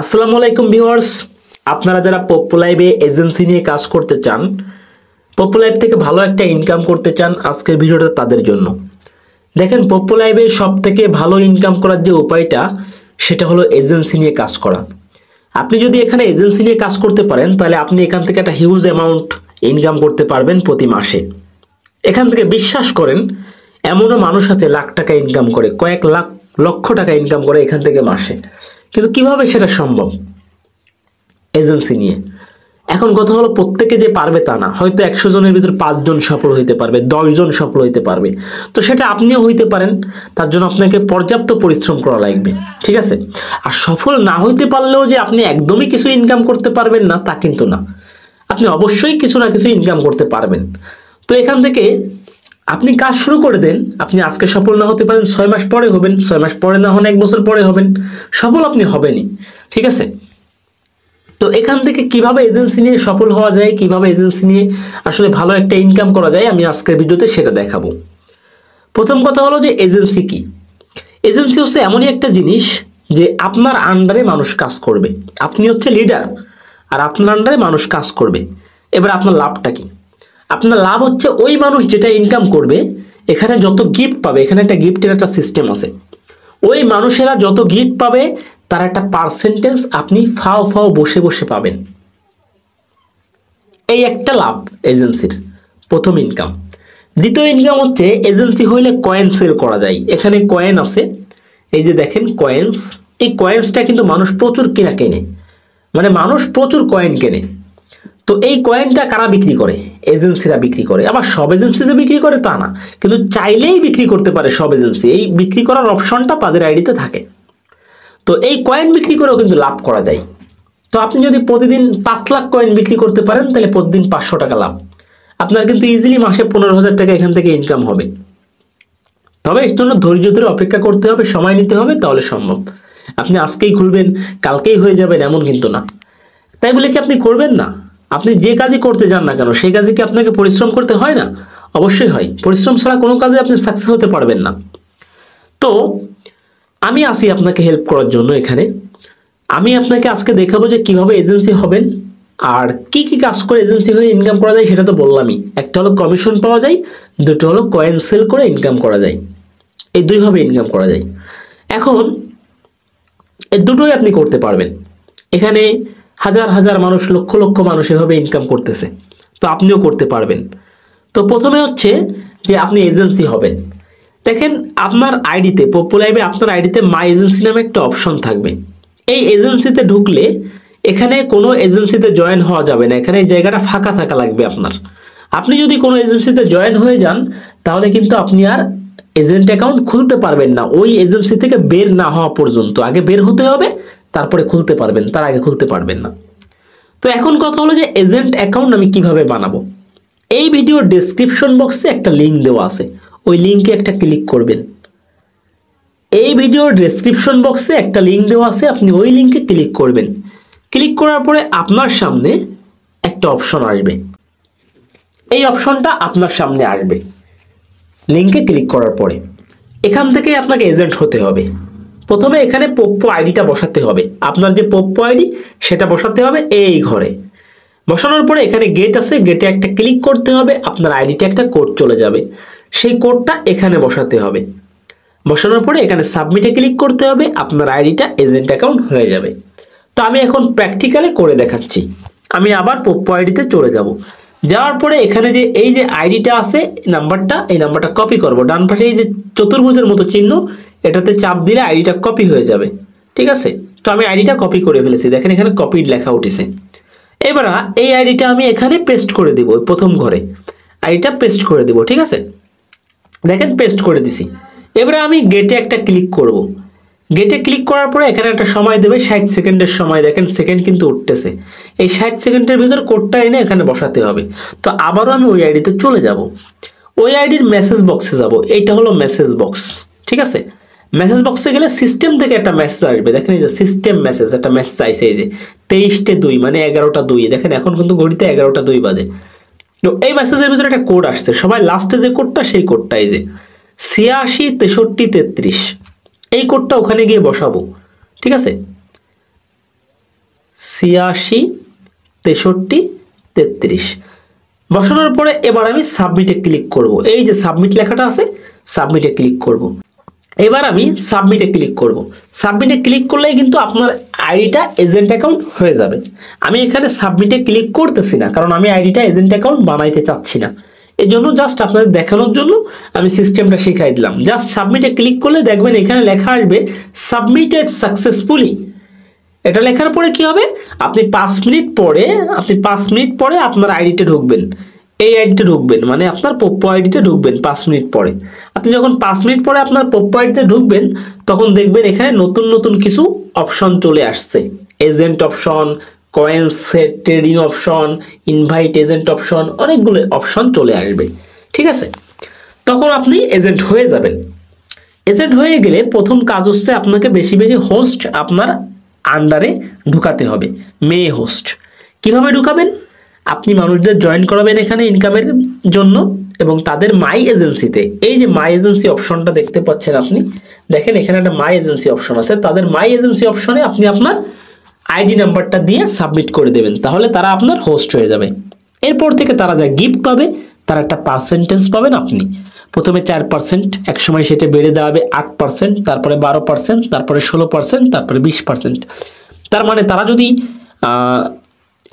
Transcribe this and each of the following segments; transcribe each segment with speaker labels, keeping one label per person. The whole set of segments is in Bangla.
Speaker 1: আসসালামু আলাইকুম ভিউয়ার্স, আপনারা যারা পপ্পু লাইভে এজেন্সি নিয়ে কাজ করতে চান, পপ্পু লাইভ থেকে ভালো একটা ইনকাম করতে চান, আজকের ভিডিওটা তাদের জন্য। দেখেন, পপ্পু লাইভে সবথেকে ভালো ইনকাম করার যে উপায়টা সেটা হলো এজেন্সি নিয়ে কাজ করা। আপনি যদি এখানে এজেন্সি নিয়ে কাজ করতে পারেন তাহলে আপনি এখান থেকে একটা হিউজ অ্যামাউন্ট ইনকাম করতে পারবেন প্রতি মাসে। এখান থেকে বিশ্বাস করেন, এমনও মানুষ আছে লাখ টাকা ইনকাম করে, কয়েক লাখ লক্ষ টাকা ইনকাম করে এখান থেকে মাসে। কিন্তু কিভাবে সেটা সম্ভব? এজেন্সি নিয়ে। এখন কথা হলো, প্রত্যেকে যে পারবে তা না, হয়তো 100 জনের ভিতর 5 জন সফল হইতে পারবে, 10 জন সফল হইতে পারবে। তো সেটা আপনিও হইতে পারেন, তার জন্য আপনাকে পর্যাপ্ত পরিশ্রম করা লাগবে, ঠিক আছে? আর সফল না হইতে পারলেও যে আপনি একদমই কিছু ইনকাম করতে পারবেন না তা কিন্তু না, আপনি অবশ্যই কিছু না কিছু ইনকাম করতে পারবেন। তো এখান থেকে আপনি কাজ শুরু করে দেন। আপনি আজকে সফল না হতে পারেন, 6 মাস পরে হবেন, 6 মাস পরে না হন 1 বছর পরে হবেন, সফল আপনি হবেনই, ঠিক আছে? তো এখান থেকে কিভাবে এজেন্সি নিয়ে সফল হওয়া যায়, কিভাবে এজেন্সি নিয়ে আসলে ভালো একটা ইনকাম করা যায়, আমি আজকের ভিডিওতে সেটা দেখাবো। প্রথম কথা হলো যে এজেন্সি কি। এজেন্সি হচ্ছে এমনই একটা জিনিস যে আপনার আন্ডারে মানুষ কাজ করবে, আপনি হচ্ছে লিডার আর আপনার আন্ডারে মানুষ কাজ করবে। এবার আপনার লাভটা কি? আপনার লাভ হচ্ছে ওই মানুষ যেটা ইনকাম করবে, এখানে যত গিফট পাবে, এখানে একটা গিফটের একটা সিস্টেম আছে, ওই মানুষেরা যত গিফট পাবে তার একটা পার্সেন্টেজ আপনি ফাও ফাও বসে বসে পাবেন। এই একটা লাভ এজেন্সির, প্রথম ইনকাম। দ্বিতীয় ইনকাম হচ্ছে এজেন্সি হইলে কয়েন সেল করা যায়। এখানে কয়েন আছে, এই যে দেখেন কয়েন্স। এই কয়েন্সটা কিন্তু মানুষ প্রচুর কেনে, মানে মানুষ প্রচুর কয়েন কেনে। তো এই কয়েনটা কারা বিক্রি করে? এজেন্সিরা বিক্রি করে। আবার সব এজেন্সি যে বিক্রি করে তা না, কিন্তু চাইলেই বিক্রি করতে পারে সব এজেন্সি, এই বিক্রি করার অপশনটা তাদের আইডিতে থাকে। তো এই কয়েন বিক্রি করেও কিন্তু লাভ করা যায়। তো আপনি যদি প্রতিদিন 5 লাখ কয়েন বিক্রি করতে পারেন তাহলে প্রতিদিন 500 টাকা লাভ। আপনার কিন্তু ইজিলি মাসে 15,000 টাকা এখান থেকে ইনকাম হবে। তবে এর জন্য ধৈর্য ধরে অপেক্ষা করতে হবে, সময় নিতে হবে, তাহলে সম্ভব। আপনি আজকেই খুলবেন কালকেই হয়ে যাবেন এমন কিন্তু না। তাই বলে কি আপনি করবেন না? আপনি যে কাজই করতে যান না কেন, সেই কাজে কি আপনাকে পরিশ্রম করতে হয় না? অবশ্যই হয়। পরিশ্রম ছাড়া কোনো কাজে আপনি সাকসেস হতে পারবেন না। তো আমি আসি আপনাকে হেল্প করার জন্য। এখানে আমি আপনাকে আজকে দেখাবো যে কিভাবে এজেন্সি হবেন আর কি কি কাজ করে এজেন্সি হয়ে ইনকাম করা যায়। সেটা তো বললামই, একটা হলো কমিশন পাওয়া যায়, দুটো হলো কয়েন সেল করে ইনকাম করা যায়। এই দুইভাবে ইনকাম করা যায়। এখন এই দুটোই আপনি করতে পারবেন। এখানে হাজার হাজার মানুষ, লক্ষ লক্ষ মানুষ এভাবে ইনকাম করতেছে, তো আপনিও করতে পারবেন। তো প্রথমে হচ্ছে যে আপনি এজেন্সি হবেন। দেখেন, আপনার আইডিতে, পপ্পু লাইভে আপনার আইডিতে মাই এজেন্সি নামে একটা অপশন থাকবে। এই এজেন্সিতে ঢুকলে এখানে কোনো এজেন্সিতে জয়েন হওয়া যাবে না, এখানে এই জায়গাটা ফাঁকা থাকা লাগবে আপনার। আপনি যদি কোনো এজেন্সিতে জয়েন হয়ে যান তাহলে কিন্তু আপনি আর এজেন্ট অ্যাকাউন্ট খুলতে পারবেন না, ওই এজেন্সি থেকে বের না হওয়া পর্যন্ত। আগে বের হতে হবে, তারপরে খুলতে পারবেন, তার আগে খুলতে পারবেন না। তো এখন কথা হলো যে এজেন্ট অ্যাকাউন্ট আমি কিভাবে বানাবো। এই ভিডিওর ডেসক্রিপশন বক্সে একটা লিঙ্ক দেওয়া আছে, ওই লিঙ্কে একটা ক্লিক করবেন। এই ভিডিওর ডেসক্রিপশন বক্সে একটা লিঙ্ক দেওয়া আছে, আপনি ওই লিঙ্কে ক্লিক করবেন। ক্লিক করার পরে আপনার সামনে একটা অপশন আসবে, এই অপশনটা আপনার সামনে আসবে লিঙ্কে ক্লিক করার পরে। এখান থেকে আপনাকে এজেন্ট হতে হবে। প্রথমে এখানে পপ্পু আইডিটা বসাতে হবে, আপনার যে পপ্পু আইডি সেটা বসাতে হবে এই ঘরে। বসানোর পরে এখানে গেট আছে, গেটে একটা ক্লিক করতে হবে, আপনার আইডিতে একটা কোড চলে যাবে, সেই কোডটা এখানে বসাতে হবে। বসানোর পরে এখানে সাবমিটে ক্লিক করতে হবে, আপনার আইডিটা এজেন্ট অ্যাকাউন্ট হয়ে যাবে। তো আমি এখন প্র্যাকটিক্যালে করে দেখাচ্ছি। আমি আবার পপ্পু আইডিতে চলে যাব। যাওয়ার পরে এখানে যে এই যে আইডিটা আছে, নাম্বারটা, এই নাম্বারটা কপি করব। ডান পাশে এই যে চতুর্ভুজের মতো চিহ্ন, এটাতে চাপ দিলে আইডিটা কপি হয়ে যাবে, ঠিক আছে? তো আমি আইডিটা কপি করে ফেলেছি, দেখেন এখানে কপিড লেখা উঠেছে। এবার এই আইডিটা আমি এখানে পেস্ট করে দিব, প্রথম ঘরে আইডিটা পেস্ট করে দিব, ঠিক আছে? দেখেন পেস্ট করে দিছি। এবারে আমি গেটে একটা ক্লিক করব। গেটে ক্লিক করার পরে এখানে একটা সময় দেবে, 60 সেকেন্ডের সময়। দেখেন সেকেন্ড কিন্তু উঠতেছে। এই 60 সেকেন্ডের ভিতর কোডটা এনে এখানে বসাতে হবে। তো আবারও আমি ওই আইডিতে চলে যাব, ওই আইডির মেসেজ বক্সে যাব। এইটা হলো মেসেজ বক্স, ঠিক আছে? মেসেজ বক্সে গেলে সিস্টেম থেকে একটা মেসেজ আসবে। দেখেন এই যে সিস্টেম মেসেজ, একটা মেসেজ আইছে এই যে 23:02, মানে 11টা 2। দেখেন এখন কিন্তু ঘড়িতে 11টা 2 বাজে। তো এই মেসেজের ভিতরে একটা কোড আসছে, সবাই লাস্টে যে কোডটা, সেই কোডটা এই যে 86 63 33, এই কোডটা ওখানে গিয়ে বসাবো, ঠিক আছে? 86 63 33 বসানোর পরে এবার আমি সাবমিটে ক্লিক করব। এই যে সাবমিট লেখাটা আছে, সাবমিটে ক্লিক করব। এবার আমি সাবমিটে ক্লিক করব। সাবমিটে ক্লিক করলেই কিন্তু আপনার আইডিটা এজেন্ট অ্যাকাউন্ট হয়ে যাবে। আমি এখানে সাবমিটে ক্লিক করতেছি না, কারণ আমি আইডিটা এজেন্ট অ্যাকাউন্ট বানাইতে চাচ্ছি না। এই জন্য জাস্ট আপনাদের দেখানোর জন্য আমি সিস্টেমটা শিখাই দিলাম। জাস্ট সাবমিটে ক্লিক করলে দেখবেন এখানে লেখা আসবে সাবমিটেড সাকসেসফুলি। এটা লেখার পরে কি হবে, আপনি 5 মিনিট পরে আপনার আইডিতে ঢুকবেন। এই আইডিতে ঢুকবেন মানে আপনার পোপ্পো আইডিতে ঢুকবেন 5 মিনিট পরে। আপনি যখন 5 মিনিট পরে আপনার পোপ্পো আইডিতে ঢুকবেন, তখন দেখবেন এখানে নতুন নতুন কিছু অপশন চলে আসছে। Agent option, coins trading option, invite agent option, অনেকগুলো অপশন চলে আসবে। ঠিক আছে, তখন আপনি এজেন্ট হয়ে যাবেন। এজেন্ট হয়ে গেলে প্রথম কাজ হচ্ছে আপনাকে বেশি বেশি হোস্ট আপনার আন্ডারে ঢুকাতে হবে, মেয়ে হোস্ট। কিভাবে ঢুকাবেন, আপনি মানুষদের জয়েন করাবেন এখানে ইনকামের জন্য এবং তাদের মাই এজেন্সিতে, এই যে মাই এজেন্সি অপশনটা দেখতে পাচ্ছেন আপনি, দেখেন এখানে একটা মাই এজেন্সি অপশন আছে। তাদের মাই এজেন্সি অপশনে আপনি আপনার আইডি নাম্বারটা দিয়ে সাবমিট করে দেবেন, তাহলে তারা আপনার হোস্ট হয়ে যাবে। এরপর থেকে তারা যা গিফট পাবে তার একটা পার্সেন্টেজ পাবেন আপনি। প্রথমে 4%, একসময় সেটা বেড়ে দেওয়া হবে 8%, তারপরে 12%, তারপরে 16%, তারপরে 20%। তার মানে তারা যদি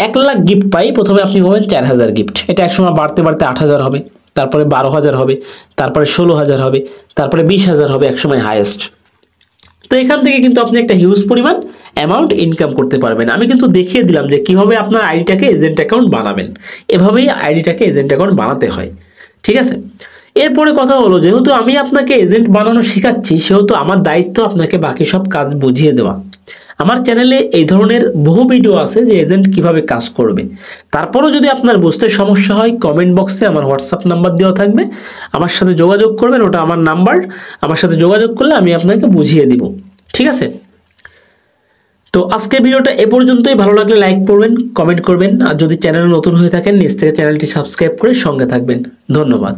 Speaker 1: 1 লাখ গিফট পাই, প্রথমে আপনি পাবেন 4000 গিফট। এটা একসময় বাড়তে বাড়তে 8000 হবে, তারপরে 12000 হবে, তারপরে 16000 হবে, তারপরে 20000 হবে একসময় হাইয়েস্ট। তো এখান থেকে কিন্তু আপনি একটা হিউজ পরিমাণ অ্যামাউন্ট ইনকাম করতে পারবেন। আমি কিন্তু দেখিয়ে দিলাম যে কিভাবে আপনার আইডিটাকে এজেন্ট অ্যাকাউন্ট বানাবেন। এভাবেই আইডিটাকে এজেন্ট অ্যাকাউন্ট বানাতে হয়। ঠিক আছে, এরপরে কথা হলো, যেহেতু আমি আপনাকে এজেন্ট বানানো শেখাচ্ছি, সেহেতু আমার দায়িত্ব আপনাকে বাকি সব কাজ বুঝিয়ে দেওয়া। আমার চ্যানেলে এই ধরনের বহু ভিডিও আছে যে এজেন্ট কিভাবে কাজ করবে। তারপরও যদি আপনার বুঝতে সমস্যা হয়, কমেন্ট বক্সে আমার হোয়াটসঅ্যাপ নাম্বার দেওয়া থাকবে, আমার সাথে যোগাযোগ করবেন। ওটা আমার নাম্বার, আমার সাথে যোগাযোগ করলে আমি আপনাকে বুঝিয়ে দিব। ঠিক আছে, তো আজকে ভিডিওটা এ পর্যন্তই। ভালো লাগলে লাইক করবেন, কমেন্ট করবেন, আর যদি চ্যানেলে নতুন হয়ে থাকেন নিচ থেকে চ্যানেলটি সাবস্ক্রাইব করে সঙ্গে থাকবেন। ধন্যবাদ।